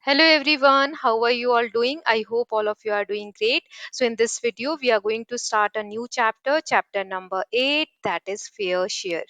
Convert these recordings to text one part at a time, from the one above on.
Hello everyone, how are you all doing? I hope all of you are doing great. So, in this video, we are going to start a new chapter, chapter number 8, that is Fair Share.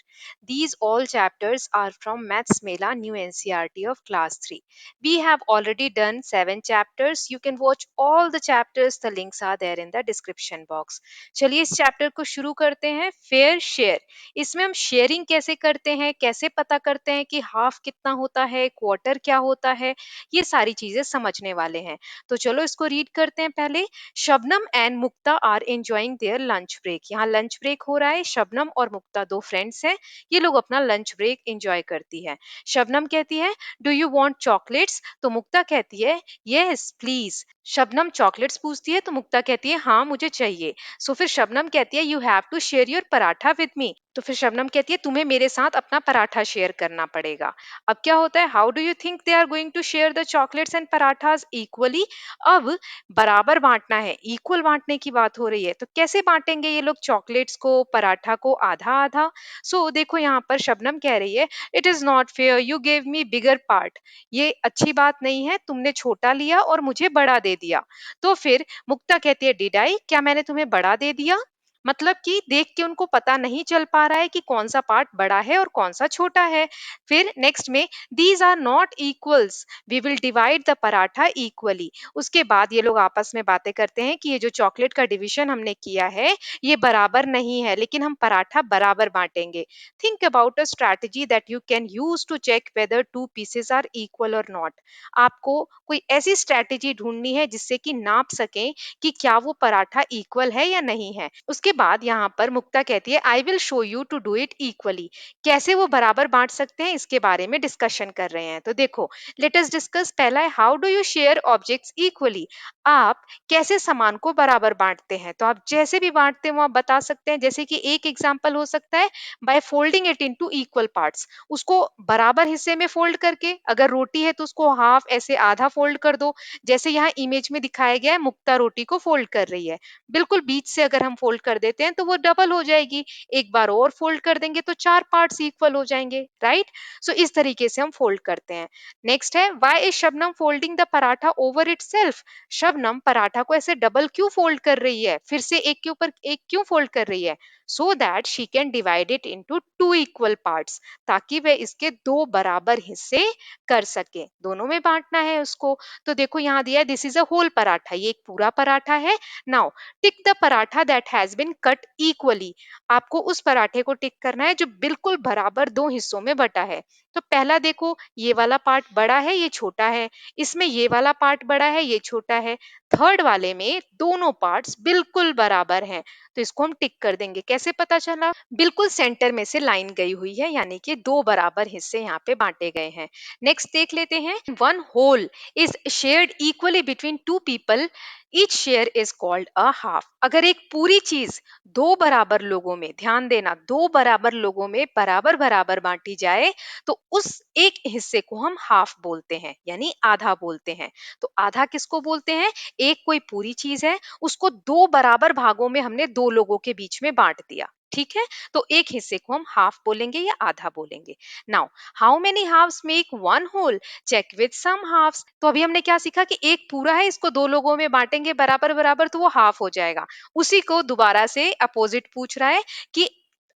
These all chapters are from Maths Mela New NCRT of class 3. We have already done 7 chapters. You can watch all the chapters, the links are there in the description box. चलिए इस chapter को शुरू करते हैं fair share. इसमें हम sharing कैसे करते हैं, कैसे पता करते हैं कि हाफ कितना होता है, क्वार्टर क्या होता है, ये सारी चीजें समझने वाले हैं। तो चलो इसको रीड करते हैं पहले। Shabnam and Mukta are enjoying their lunch break. यहाँ लंच ब्रेक हो रहा है। शबनम और मुक्ता दो फ्रेंड्स हैं। ये लोग अपना लंच ब्रेक एंजॉय करती है। शबनम कहती है डू यू वांट चॉकलेट्स, तो मुक्ता कहती है यस प्लीज। शबनम चॉकलेट्स पूछती है तो मुक्ता कहती है हाँ मुझे चाहिए। सो फिर शबनम कहती है you have to share your paratha with me. तो फिर शबनम कहती है तुम्हें मेरे साथ अपना पराठा शेयर करना पड़ेगा। अब क्या होता है, how do you think they are going to share the chocolates and parathas equally. अब बराबर बांटना है, इक्वल बांटने की बात हो रही है, तो कैसे बांटेंगे ये लोग चॉकलेट्स को, पराठा को आधा आधा। सो देखो यहाँ पर शबनम कह रही है it is not fair, you gave me bigger part. ये अच्छी बात नहीं है, तुमने छोटा लिया और मुझे बड़ा दे दिया। तो फिर मुक्ता कहती है डिड आई, क्या मैंने तुम्हें बड़ा दे दिया। मतलब कि देख के उनको पता नहीं चल पा रहा है कि कौन सा पार्ट बड़ा है और कौन सा छोटा है। फिर नेक्स्ट में these are not equals, we will divide the paratha equally. उसके बाद ये लोग आपस में बातें करते हैं कि ये जो चॉकलेट का डिवीजन हमने किया है ये बराबर नहीं है, लेकिन हम पराठा बराबर बांटेंगे। Think about a strategy that you can use to check whether two pieces are equal और नॉट। आपको कोई ऐसी स्ट्रैटेजी ढूंढनी है जिससे कि नाप सकें कि क्या वो पराठा इक्वल है या नहीं है। उसके बाद यहाँ पर मुक्ता कहती है I will show you to do it equally. कैसे वो बराबर बांट सकते हैं इसके बारे में डिस्कशन कर रहे हैं। तो देखो लेट अस डिस्कस। पहला है how do you share objects equally. आप कैसे सामान को बराबर बांटते हैं, तो आप जैसे भी बांटते हैं वो आप बता सकते हैं। जैसे कि एक एग्जांपल हो सकता है by folding it into equal parts. उसको बराबर हिस्से में फोल्ड करके, अगर रोटी है तो उसको हाफ ऐसे आधा फोल्ड कर दो। जैसे यहाँ इमेज में दिखाया गया है मुक्ता रोटी को फोल्ड कर रही है, बिल्कुल बीच से अगर हम फोल्ड कर देते हैं तो वो डबल हो जाएगी। एक बार और फोल्ड कर देंगे तो चार पार्ट्स इक्वल हो जाएंगे, राइट। सो इस तरीके से हम फोल्ड करते हैं। नेक्स्ट है why is Shabnam folding the paratha over itself. Shabnam paratha को ऐसे डबल क्यों फोल्ड कर रही है, फिर से एक के ऊपर एक क्यों फोल्ड कर रही है। So that she can divide it into two equal parts, ताकि वह इसके दो बराबर हिस्से कर सके, दोनों में बांटना है उसको। तो देखो यहाँ दिया है this is a whole paratha, ये एक पूरा पराठा है। Now tick the paratha that has been cut equally. आपको उस पराठे को टिक करना है जो बिल्कुल बराबर दो हिस्सों में बटा है। तो पहला देखो ये वाला पार्ट बड़ा है ये छोटा है, इसमें ये वाला पार्ट बड़ा है ये छोटा है, थर्ड वाले में दोनों पार्ट्स बिल्कुल बराबर हैं। तो इसको हम टिक कर देंगे। कैसे पता चला, बिल्कुल सेंटर में से लाइन गई हुई है, यानी कि दो बराबर हिस्से यहाँ पे बांटे गए हैं। नेक्स्ट देख लेते हैं one whole is shared equally between two people, each share is called a half. अगर एक पूरी चीज दो बराबर लोगों में, ध्यान देना, दो बराबर लोगों में बराबर बराबर बांटी जाए तो उस एक हिस्से को हम हाफ बोलते हैं, यानी आधा बोलते हैं। तो आधा किसको बोलते हैं, एक कोई पूरी चीज है उसको दो बराबर भागों में हमने दो लोगों के बीच में बांट दिया, ठीक है, तो एक हिस्से को हम हाफ बोलेंगे या आधा बोलेंगे। Now how many halves make one whole, check with some halves. तो अभी हमने क्या सीखा कि एक पूरा है, इसको दो लोगों में बांटेंगे बराबर बराबर तो वो हाफ हो जाएगा। उसी को दोबारा से अपोजिट पूछ रहा है कि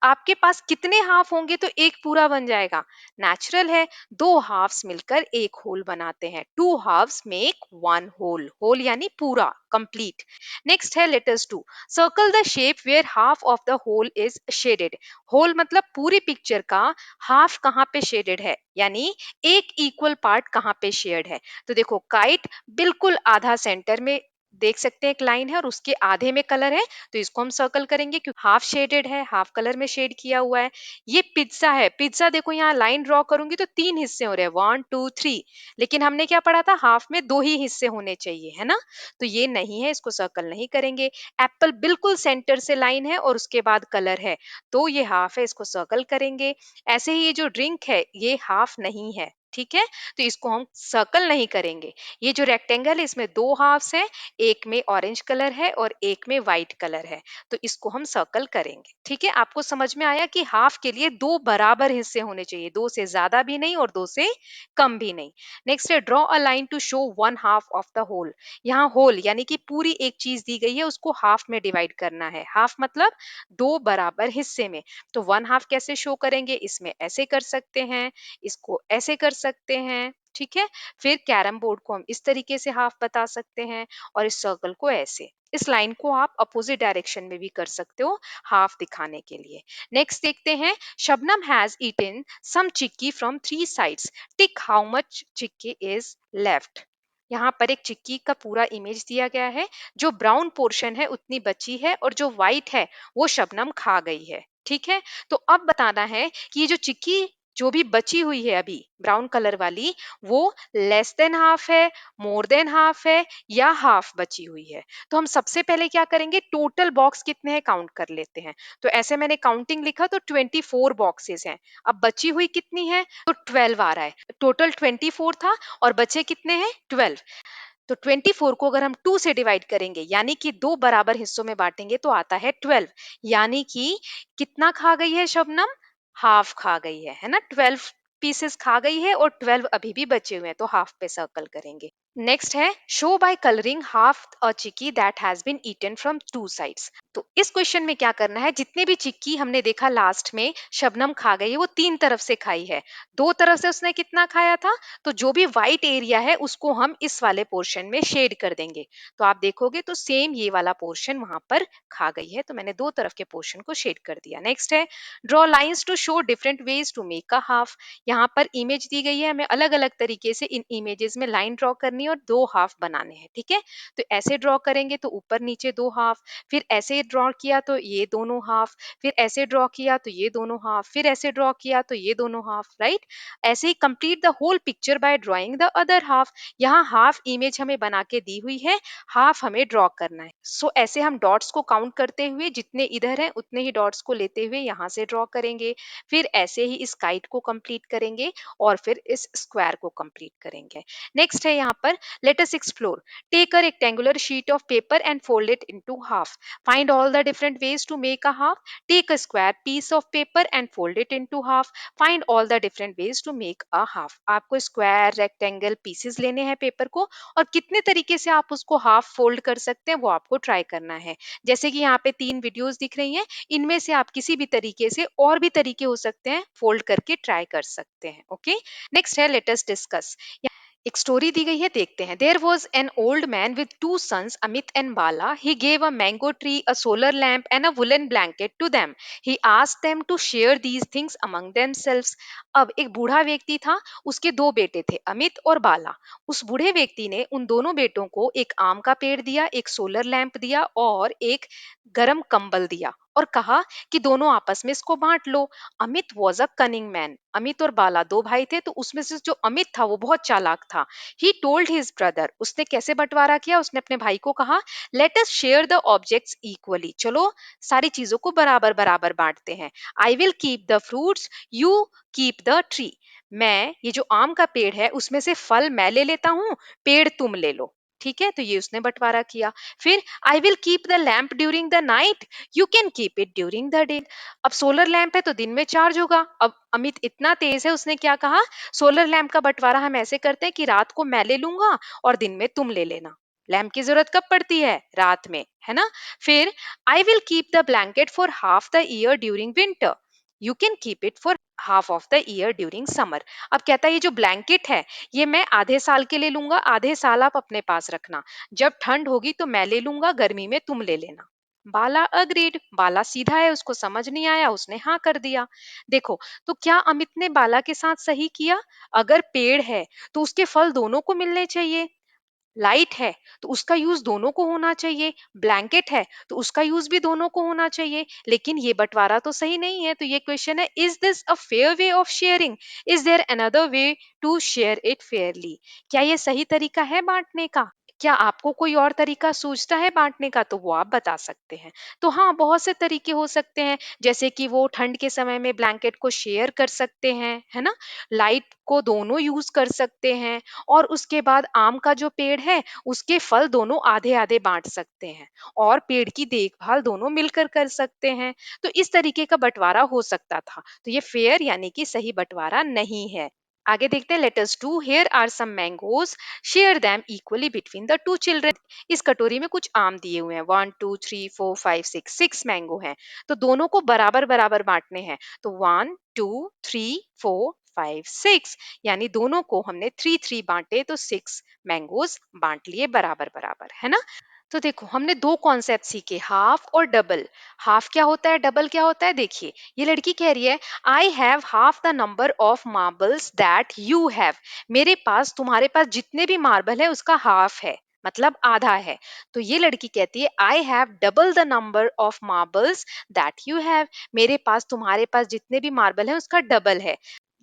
आपके पास कितने हाफ होंगे तो एक पूरा बन जाएगा। नेचुरल है, दो हाफ्स मिलकर एक होल बनाते हैं। Two halves make one whole, whole यानी पूरा, कंप्लीट। नेक्स्ट है letters to circle the shape where half of the whole is shaded. Whole मतलब पूरी पिक्चर का हाफ कहाँ पे शेडेड है, यानी एक इक्वल पार्ट कहाँ पे शेयर्ड है। तो देखो काइट बिल्कुल आधा सेंटर में देख सकते हैं एक लाइन है और उसके आधे में कलर है, तो इसको हम सर्कल करेंगे क्योंकि हाफ शेडेड है, हाफ कलर में शेड किया हुआ है। ये पिज्जा है, पिज्जा देखो यहाँ लाइन ड्रॉ करूंगी तो तीन हिस्से हो रहे हैं, वन टू थ्री, लेकिन हमने क्या पढ़ा था हाफ में दो ही हिस्से होने चाहिए, है ना। तो ये नहीं है, इसको सर्कल नहीं करेंगे। एप्पल बिल्कुल सेंटर से लाइन है और उसके बाद कलर है, तो ये हाफ है, इसको सर्कल करेंगे। ऐसे ही ये जो ड्रिंक है ये हाफ नहीं है, ठीक है, तो इसको हम सर्कल नहीं करेंगे। ये जो रेक्टेंगल है इसमें दो हाफ्स हैं, एक में ऑरेंज कलर है और एक में व्हाइट कलर है, तो इसको हम सर्कल करेंगे। ठीक है, आपको समझ में आया कि हाफ के लिए दो बराबर हिस्से होने चाहिए, दो से ज्यादा भी नहीं और दो से कम भी नहीं। नेक्स्ट है draw a line to show one half of the whole. यहाँ होल यानी कि पूरी एक चीज दी गई है, उसको हाफ में डिवाइड करना है। हाफ मतलब दो बराबर हिस्से में। तो वन हाफ कैसे शो करेंगे, इसमें ऐसे कर सकते हैं, इसको ऐसे कर सकते हैं। ठीक है, फिर कैरम बोर्ड को हम इस तरीके से हाफ बता सकते हैं और इस सर्कल को ऐसे। इस लाइन को आप अपोजिट डायरेक्शन में भी कर सकते हो हाफ दिखाने के लिए। नेक्स्ट देखते हैं, Shabnam has eaten some chikki from three sides, tick how much chikki is left. यहाँ पर एक चिक्की का पूरा इमेज दिया गया है, जो ब्राउन पोर्शन है उतनी बची है और जो व्हाइट है वो शबनम खा गई है। ठीक है, तो अब बताना है कि ये जो चिक्की जो भी बची हुई है अभी ब्राउन कलर वाली, वो लेस देन हाफ है, मोर देन हाफ है या हाफ बची हुई है। तो हम सबसे पहले क्या करेंगे, टोटल बॉक्स कितने हैं काउंट कर लेते हैं। तो ऐसे मैंने काउंटिंग लिखा तो 24 बॉक्सेस हैं। अब बची हुई कितनी है, तो 12 आ रहा है। टोटल 24 था और बचे कितने हैं, 12। तो 24 को अगर हम 2 से डिवाइड करेंगे यानी कि दो बराबर हिस्सों में बांटेंगे तो आता है 12। यानी कि कितना खा गई है शबनम, हाफ खा गई है ना। 12 पीसेस खा गई है और 12 अभी भी बचे हुए हैं, तो हाफ पे सर्कल करेंगे। नेक्स्ट है show by colouring half a chikki that has been eaten from two sides. तो इस क्वेश्चन में क्या करना है, जितने भी चिक्की हमने देखा लास्ट में शबनम खा गई है वो तीन तरफ से खाई है। दो तरफ से उसने कितना खाया था, तो जो भी व्हाइट एरिया है उसको हम इस वाले पोर्शन में शेड कर देंगे। तो आप देखोगे तो सेम ये वाला पोर्शन वहां पर खा गई है, तो मैंने दो तरफ के पोर्शन को शेड कर दिया। नेक्स्ट है draw lines to show different ways to make a half. यहाँ पर इमेज दी गई है, हमें अलग अलग तरीके से इन इमेजेस में लाइन ड्रॉ करनी है और दो हाफ बनाने हैं। ठीक है, तो ऐसे ड्रॉ करेंगे तो ऊपर नीचे दो हाफ, फिर ऐसे ड्रॉ किया तो ये दोनों हाफ, फिर ऐसे ड्रॉ किया तो ये दोनों हाफ, फिर ऐसे ड्रॉ किया तो ये दोनों हाफ। राइट, ऐसे ही complete the whole picture by drawing the other half. यहाँ हाफ इमेज हमें बना के दी हुई है, हाफ हमें ड्रॉ करना है। सो ऐसे हम डॉट्स को काउंट करते हुए जितने इधर हैं उतने ही डॉट्स को लेते हुए यहाँ से ड्रॉ करेंगे, फिर ऐसे ही इस काइट को कंप्लीट करेंगे और फिर इस स्क्वायर को कंप्लीट करेंगे। नेक्स्ट है यहाँ पर let us explore, take a rectangular sheet of paper and fold it into half, find all the different ways to make a half, take a square piece of paper and fold it into half, find all the different ways to make a half. आपको square rectangle pieces लेने हैं paper को और कितने तरीके से आप उसको हाफ फोल्ड कर सकते हैं वो आपको ट्राई करना है। जैसे कि यहाँ पे 3 वीडियोस दिख रही हैं, इनमें से आप किसी भी तरीके से, और भी तरीके हो सकते हैं, फोल्ड करके ट्राई कर सकते हैं। ओके, नेक्स्ट है लेट अस डिस्कस। एक स्टोरी दी गई है, देखते हैं। There was an old man with two sons Amit and Bala, he gave a mango tree, a solar lamp and a woollen blanket to them, he asked them to share these things among themselves. अब एक बूढ़ा व्यक्ति था, उसके दो बेटे थे अमित और बाला। उस बूढ़े व्यक्ति ने उन दोनों बेटों को एक आम का पेड़ दिया, एक सोलर लैंप दिया और एक गरम कंबल दिया और कहा कि दोनों आपस में इसको बांट लो। Amit was a cunning man, Amit और बाला दो भाई थे, तो उसमें से जो अमित था वो बहुत चालाक था। ही टोल्ड हिज ब्रदर, उसने कैसे बंटवारा किया, उसने अपने भाई को कहा let us share the objects equally, चलो सारी चीजों को बराबर बराबर बांटते हैं। I will keep the fruits, you keep the tree, मैं ये जो आम का पेड़ है उसमें से फल मैं ले लेता हूँ, पेड़ तुम ले लो। ठीक है, तो ये उसने बंटवारा किया। फिर I will keep the lamp during the night, you can keep it during the day. अब सोलर लैंप है तो दिन में चार्ज होगा। अब अमित इतना तेज है, उसने क्या कहा, सोलर लैंप का बंटवारा हम ऐसे करते हैं कि रात को मैं ले लूंगा और दिन में तुम ले लेना। लैंप की जरूरत कब पड़ती है, रात में, है ना। फिर I will keep the blanket for half the year during winter, you can keep it for half of the year during summer. अब कहता है ये जो ब्लैंकेट है ये मैं आधे साल के लिए लूंगा, आधे साल आप अपने पास रखना, जब ठंड होगी तो मैं ले लूंगा, गर्मी में तुम ले लेना। बाला अग्रीड, बाला सीधा है, उसको समझ नहीं आया, उसने हाँ कर दिया। देखो, तो क्या अमित ने बाला के साथ सही किया। अगर पेड़ है तो उसके फल दोनों को मिलने चाहिए, लाइट है तो उसका यूज दोनों को होना चाहिए, ब्लैंकेट है तो उसका यूज भी दोनों को होना चाहिए, लेकिन ये बंटवारा तो सही नहीं है। तो ये क्वेश्चन है, is this a fair way of sharing, is there another way to share it fairly, क्या ये सही तरीका है बांटने का। क्या आपको कोई और तरीका सूझता है बाँटने का? तो वो आप बता सकते हैं। तो हाँ, बहुत से तरीके हो सकते हैं, जैसे कि वो ठंड के समय में ब्लैंकेट को शेयर कर सकते हैं, है ना? लाइट को दोनों यूज़ कर सकते हैं और उसके बाद आम का जो पेड़ है, उसके फल दोनों आधे-आधे बाँट सकते हैं और पेड़ की देखभाल दोनों मिलकर कर सकते हैं। तो इस तरीके का बँटवारा हो सकता था। तो ये फेयर यानी कि सही बँटवारा नहीं है। आगे देखते हैं, let us do, here are some mangoes, share them equally between the two children. इस कटोरी में कुछ आम दिए हुए हैं, 1 2 3 4 5 6, 6 मैंगो हैं। तो दोनों को बराबर बराबर बांटने हैं। तो 1 2 3 4 5 6, यानी दोनों को हमने 3 3 बांटे तो 6 मैंगोज बांट लिए बराबर बराबर, है ना? तो देखो हमने दो कॉन्सेप्ट सीखे, हाफ और डबल। हाफ क्या होता है, डबल क्या होता है? देखिए ये लड़की कह रही है, I have half the number of marbles that you have. मेरे पास, तुम्हारे पास जितने भी मार्बल है उसका हाफ है, मतलब आधा है। तो ये लड़की कहती है, I have double the number of marbles that you have. मेरे पास, तुम्हारे पास जितने भी मार्बल है उसका डबल है।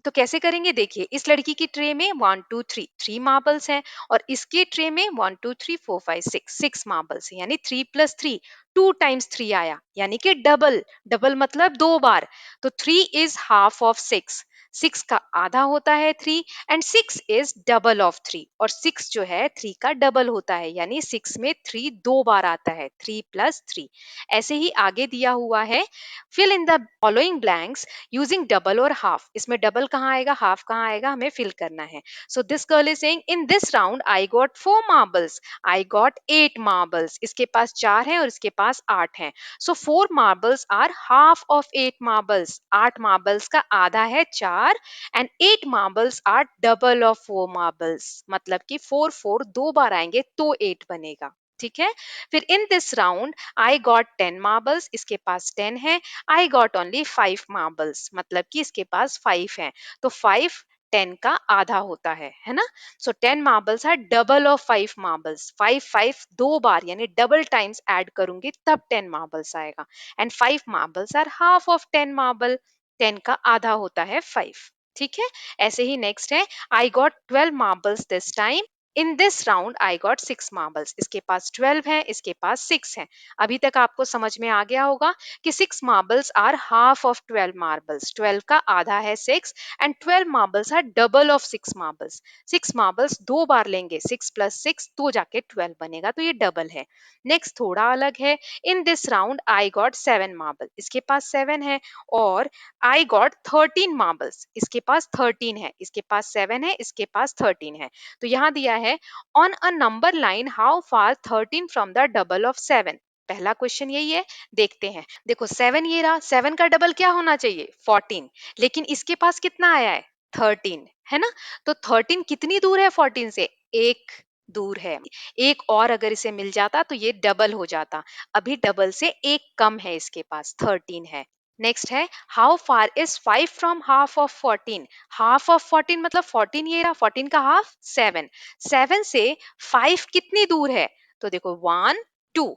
तो कैसे करेंगे? देखिए इस लड़की की ट्रे में 1 2 3 3 मार्बल्स हैं और इसके ट्रे में 1 2 3 4 5 6 6 मार्बल्स हैं, यानी 3 प्लस 3, 2 टाइम्स 3 आया, यानी कि डबल। डबल मतलब दो बार। तो 3 इज हाफ ऑफ 6, 6 का आधा होता है 3, एंड 6 इज डबल ऑफ 3, और 6 जो है 3 का डबल होता है, यानी 6 में 3 दो बार आता है, 3 प्लस 3। ऐसे ही आगे दिया हुआ है, fill in the following blanks using double और हाफ। इसमें डबल कहाँ आएगा, हाफ कहाँ आएगा, हमें फिल करना है। So this girl is saying, in this round I got 4 marbles, I got 8 marbles. इसके पास 4 हैं और इसके पास 8 हैं। So 4 marbles are half of 8 marbles. 8 marbles का आधा है 4, and 8 marbles are double of 4 marbles, मतलब कि 4 4 दो बार आएंगे तो 8 बनेगा। ठीक है। फिर इन this round I got 10 marbles, इसके पास 10 है। आई गॉट ओनली 5 मार्बल्स, मतलब कि इसके पास 5 हैं। तो 5 10 का आधा होता है ना? सो 10 मार्बल्स है डबल ऑफ 5 मार्बल्स। 5 5 दो बार, यानी डबल टाइम्स ऐड करूंगी तब 10 मार्बल्स आएगा। And 5 marbles are half of 10 marble. 10 का आधा होता है 5। ठीक है। ऐसे ही नेक्स्ट है, I got 12 marbles this time, in this round I got 6 marbles. इसके पास 12 है, इसके पास 6 है। अभी तक आपको समझ में आ गया होगा कि 6 marbles are half of 12 marbles. 12 का आधा है 6, and 12 marbles are double of 6 marbles. 6 marbles दो बार लेंगे, 6 plus 6 तो जाके 12 बनेगा, तो ये डबल है। नेक्स्ट थोड़ा अलग है, इन this round I got 7 marble, इसके पास 7 है, और आई गॉट 13 marbles, इसके पास 13 है, इसके पास 7 है, इसके पास 13 है। तो यहाँ दिया है, on a number line how far 13 from the double of 7। पहला क्वेश्चन यही है। देखते हैं, देखो 7 ये रहा, 7 का डबल क्या होना चाहिए, 14, लेकिन इसके पास कितना आया है, 13, है ना? तो 13 कितनी दूर है 14 से, एक दूर है। एक और अगर इसे मिल जाता तो ये डबल हो जाता। अभी डबल से एक कम है, इसके पास 13 है। नेक्स्ट है, how far is 5 from half of 14। Half of 14 मतलब 14 ये रहा, 14 का हाफ 7। 7 से 5 कितनी दूर है, तो देखो 1 2,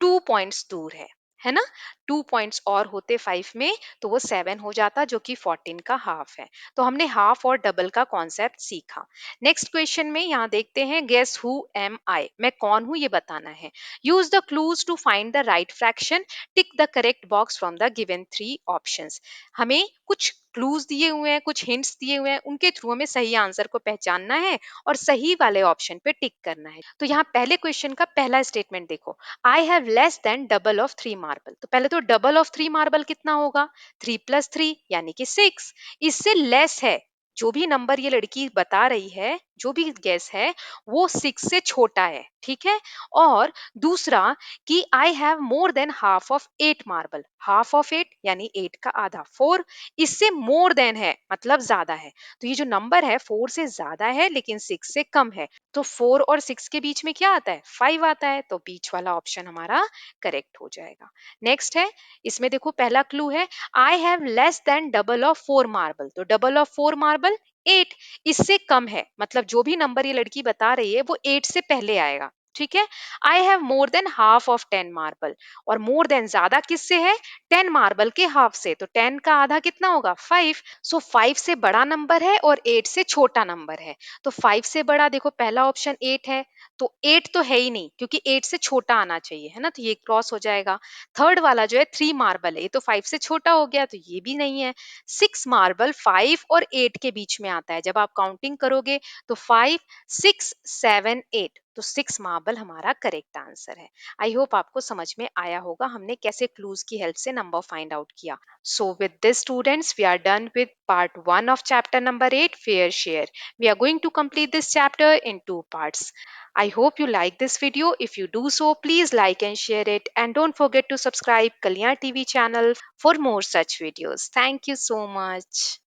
2 पॉइंट्स दूर है ना? 2 पॉइंट्स और होते 5 में तो वो 7 हो जाता, जो कि 14 का हाफ है। तो हमने हाफ और डबल का कॉन्सेप्ट सीखा। नेक्स्ट क्वेश्चन में यहाँ देखते हैं, गेस हु एम आई, मैं कौन हूँ ये बताना है। Use the clues to find the right fraction, tick the correct box from the given 3 options. हमें कुछ क्लूज दिए हुए हैं, कुछ हिंट्स दिए हुए हैं, उनके थ्रू हमें सही आंसर को पहचानना है और सही वाले ऑप्शन पे टिक करना है। तो यहाँ पहले क्वेश्चन का पहला स्टेटमेंट देखो, I have less than double of 3 marble. तो पहले तो डबल ऑफ 3 मार्बल कितना होगा, 3 प्लस 3 यानी कि 6। इससे लेस है, जो भी नंबर ये लड़की बता रही है, जो भी गेस है, वो 6 से छोटा है। ठीक है। और दूसरा कि I have more than half of 8 marble. Half of 8 यानी 8 का आधा 4, इससे मोर देन है मतलब ज्यादा है। तो ये जो नंबर है 4 से ज्यादा है लेकिन 6 से कम है। तो 4 और 6 के बीच में क्या आता है, 5 आता है। तो बीच वाला ऑप्शन हमारा करेक्ट हो जाएगा। नेक्स्ट है, इसमें देखो पहला क्लू है, I have less than double of 4 marble. तो डबल ऑफ 4 मार्बल 8, इससे कम है, मतलब जो भी नंबर ये लड़की बता रही है वो 8 से पहले आएगा। ठीक है। I have more than half of 10 marble. और मोर देन ज्यादा किससे है? 10 मार्बल के हाफ से। तो 10 का आधा कितना होगा? 5। सो 5 से बड़ा नंबर है और 8 से छोटा नंबर है। तो 5 से बड़ा, देखो पहला ऑप्शन 8 है, तो 8 तो है ही नहीं क्योंकि 8 से छोटा आना चाहिए, है ना, तो ये क्रॉस हो जाएगा। थर्ड वाला जो है 3 मार्बल है, ये तो 5 से छोटा हो गया, तो ये भी नहीं है। 6 मार्बल 5 और 8 के बीच में आता है, जब आप काउंटिंग करोगे तो 5 6 7 8, तो 6 मार्बल हमारा करेक्ट आंसर है। आई होप आपको समझ में आया होगा हमने कैसे क्लूज की हेल्प से नंबर फाइंड आउट किया। So with this students, we are done with part 1 of chapter number 8, Fair Share. We are going to complete this chapter in two parts. I hope you like this video. If you do so, please like and share it. And don't forget to subscribe Kalyan TV channel for more such videos. Thank you so much.